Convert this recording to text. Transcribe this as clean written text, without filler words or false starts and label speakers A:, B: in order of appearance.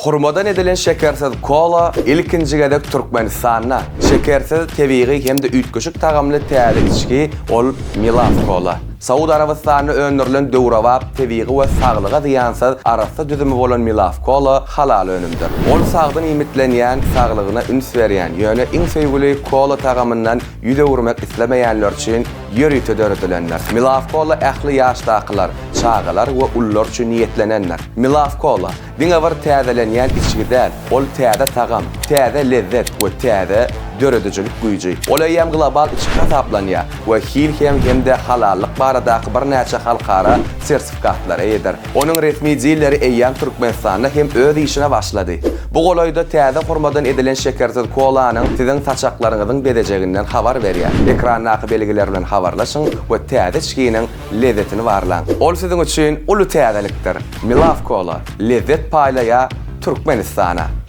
A: Hurmadan edilen şekersiz kola ilkinci gedek Türkmenistan'a. Şekersiz tebiği hem de ütköşük tagamlı täze içki ol Milaf kola. Saudi Arabistan'da öndürülen döwrawap tebiği we saglyga ziýansız arasy düzümi bolan Milaf kola halal önümdir. Ol sagdyň imitlenýän, saglygyna üns berýän, ýöne iň söýgüli kola tagamyndan ýüze urmak islemeýänler üçin ýörüýte döredilenler. Milaf kola ähli ýaşdakylar, çağalar we ullar üçin niýetlenenler. Milaf kola diňe bir täzelenýän içki däl, ol täze tagam, täze lezzet we täze döredijilik güýji. Olaýam global içki taplanýar we hem de halallyk baradaky bir näçe halkara sertifikatlara eder. Onuň resmi dilleri eýýän Türkmenistanda hem öz işine başlady. Bu golaýda täze hurmadan edilen şekersiz kolanyň siziň saçaklaryňyzyň bedejeginden habar berýär. Ekrandaky belgiler bilen habarlaşyň we täze içkiniň lezzetini barlaň. Ol siziň üçin uly täzelikdir. Milaf kola lezzet paýlaýa Türkmenistana.